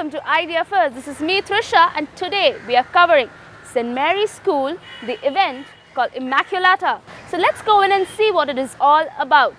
welcome to Idea First. This is me, Trisha, and today we are covering St. Mary's School, the event called Immaculata. So let's go in and see what it is all about.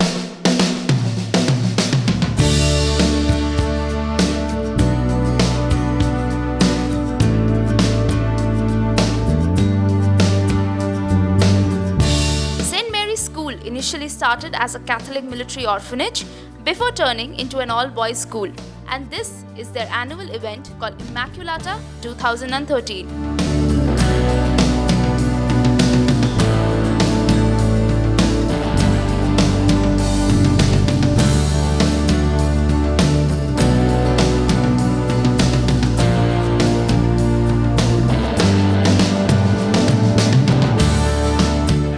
St. Mary's School initially started as a Catholic military orphanage before turning into an all-boys school. And this is their annual event called Immaculata 2013.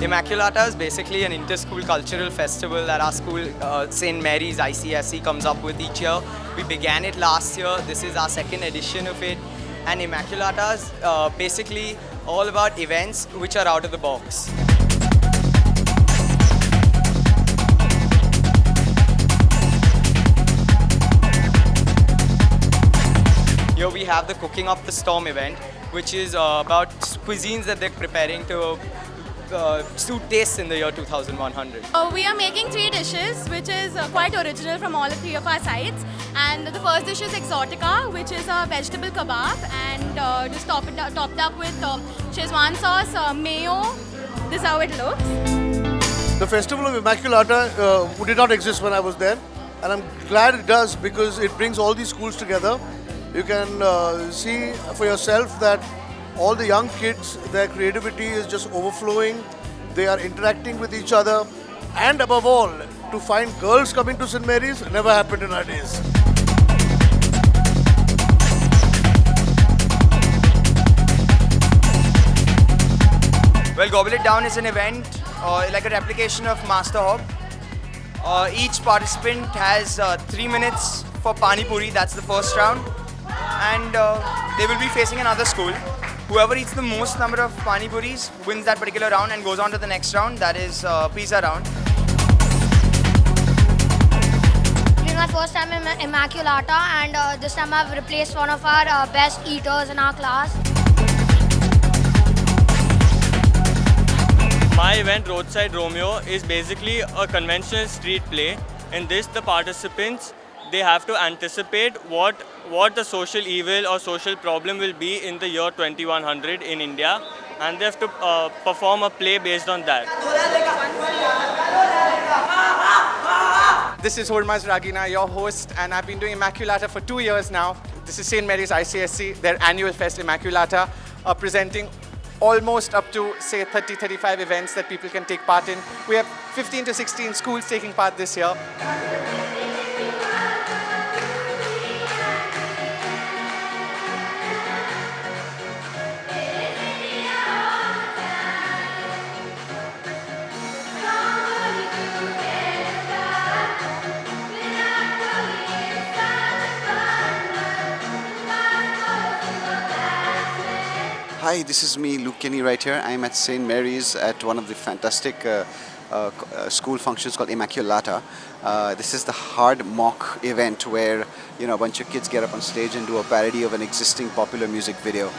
Immaculata is basically an inter-school cultural festival that our school, St. Mary's ICSE, comes up with each year. We began it last year. This is our second edition of it. And Immaculata is basically all about events which are out of the box. Here we have the Cooking Up the Storm event, which is about cuisines that they're preparing to suit tastes in the year 2100. We are making 3 dishes, which is quite original from all 3 of our sides. And the first dish is Exotica, which is a vegetable kebab, and just topped up with Szechuan sauce, mayo. This is how it looks. The festival of Immaculata did not exist when I was there, and I'm glad it does because it brings all these schools together. You can see for yourself that all the young kids, their creativity is just overflowing. They are interacting with each other. And above all, to find girls coming to St. Mary's never happened in our days. Well, Gobble It Down is an event like a replication of Master Hog. Each participant has 3 minutes for Pani Puri, that's the first round. And they will be facing another school. Whoever eats the most number of Pani Puris wins that particular round and goes on to the next round, that is pizza round. This is my first time in Immaculata, and this time I've replaced one of our best eaters in our class. My event, Roadside Romeo, is basically a conventional street play. In this, the participants, they have to anticipate what the social evil or social problem will be in the year 2100 in India, and they have to perform a play based on that. This is Hormaz Ragina, your host, and I've been doing Immaculata for 2 years now. This is St. Mary's ICSE, their annual fest Immaculata, presenting almost up to, say, 30-35 events that people can take part in. We have 15 to 16 schools taking part this year. Hi, this is me, Luke Kenny, right here. I'm at St. Mary's at one of the fantastic school functions called Immaculata. This is the hard mock event where a bunch of kids get up on stage and do a parody of an existing popular music video.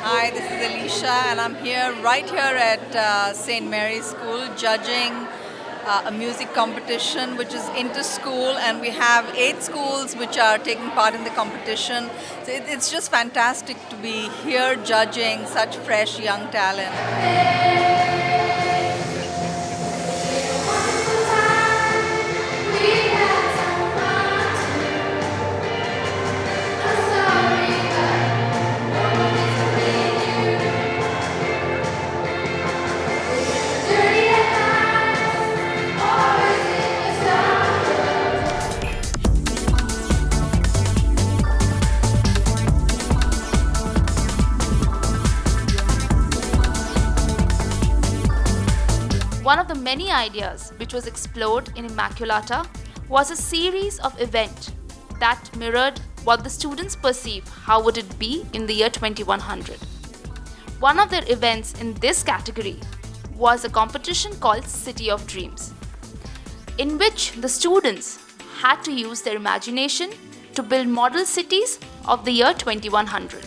Hi, this is Alicia, and I'm right here at St. Mary's School judging a music competition which is inter-school, and we have 8 schools which are taking part in the competition. So it's just fantastic to be here judging such fresh young talent. One of the many ideas which was explored in Immaculata was a series of events that mirrored what the students perceive how would it be in the year 2100. One of their events in this category was a competition called City of Dreams. in which the students had to use their imagination to build model cities of the year 2100.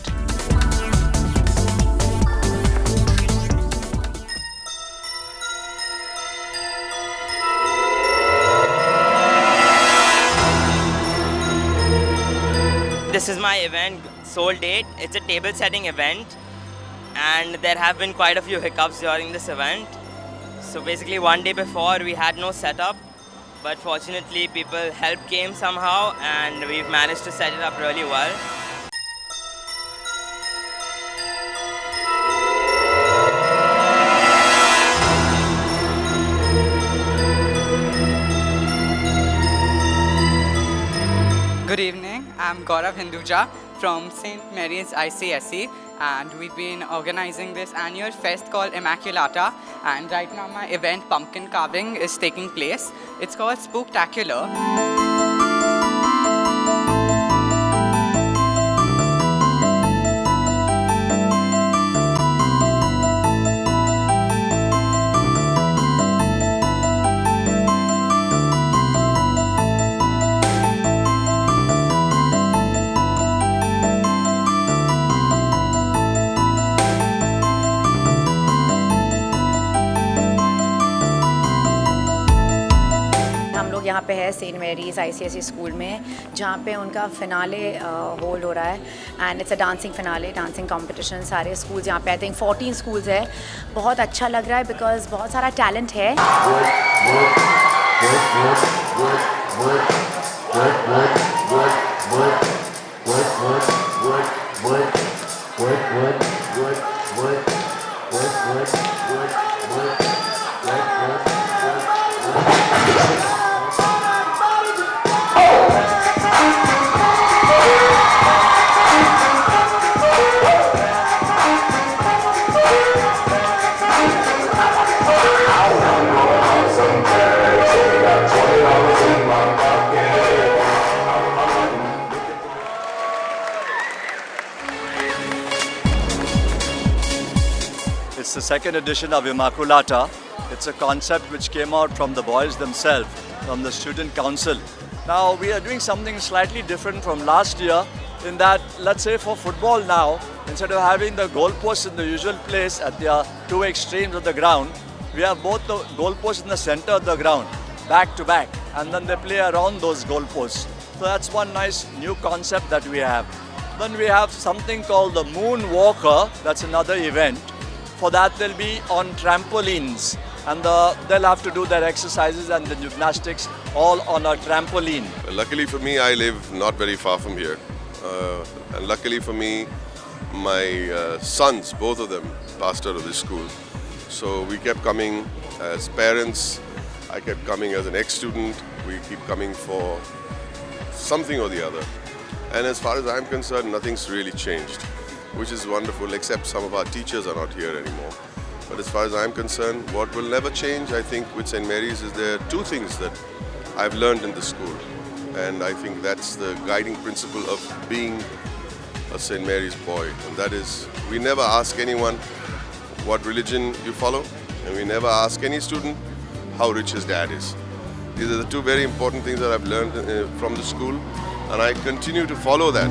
This is my event, Soul Date. It's a table setting event, and there have been quite a few hiccups during this event. So basically one day before we had no setup, but fortunately help came somehow and we've managed to set it up really well. Good evening, I'm Gaurav Hinduja from St. Mary's ICSE, and we've been organizing this annual fest called Immaculata, and right now my event Pumpkin Carving is taking place. It's called Spooktacular. यहाँ पे है Saint Mary's ICSE school में, जहाँ पे उनका finale hold हो रहा है, and it's a dancing finale, dancing competition. सारे स्कूल्स यहाँ पे, आई थिंक 14 स्कूल्स है. बहुत अच्छा लग रहा है बिकॉज बहुत सारा टैलेंट है. It's the second edition of Immaculata. It's a concept which came out from the boys themselves, from the student council. Now we are doing something slightly different from last year in that, let's say for football now, instead of having the goalposts in the usual place at the two extremes of the ground, we have both the goalposts in the center of the ground, back to back, and then they play around those goalposts. So that's one nice new concept that we have. Then we have something called the Moon Walker. That's another event. For that they'll be on trampolines, and they'll have to do their exercises and the gymnastics all on a trampoline. Luckily for me, I live not very far from here. And luckily for me, my sons, both of them, passed out of this school. So we kept coming as parents. I kept coming as an ex-student. We keep coming for something or the other. And as far as I'm concerned, nothing's really changed, which is wonderful, except some of our teachers are not here anymore. But as far as I'm concerned, what will never change, I think, with St. Mary's is there are two things that I've learned in the school. And I think that's the guiding principle of being a St. Mary's boy. And that is, we never ask anyone what religion you follow, and we never ask any student how rich his dad is. These are the two very important things that I've learned from the school, and I continue to follow that.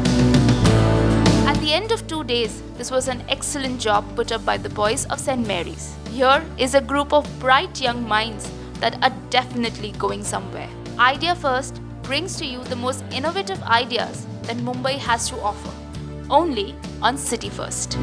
At the end of 2 days, this was an excellent job put up by the boys of St. Mary's. Here is a group of bright young minds that are definitely going somewhere. Idea First brings to you the most innovative ideas that Mumbai has to offer, only on City First.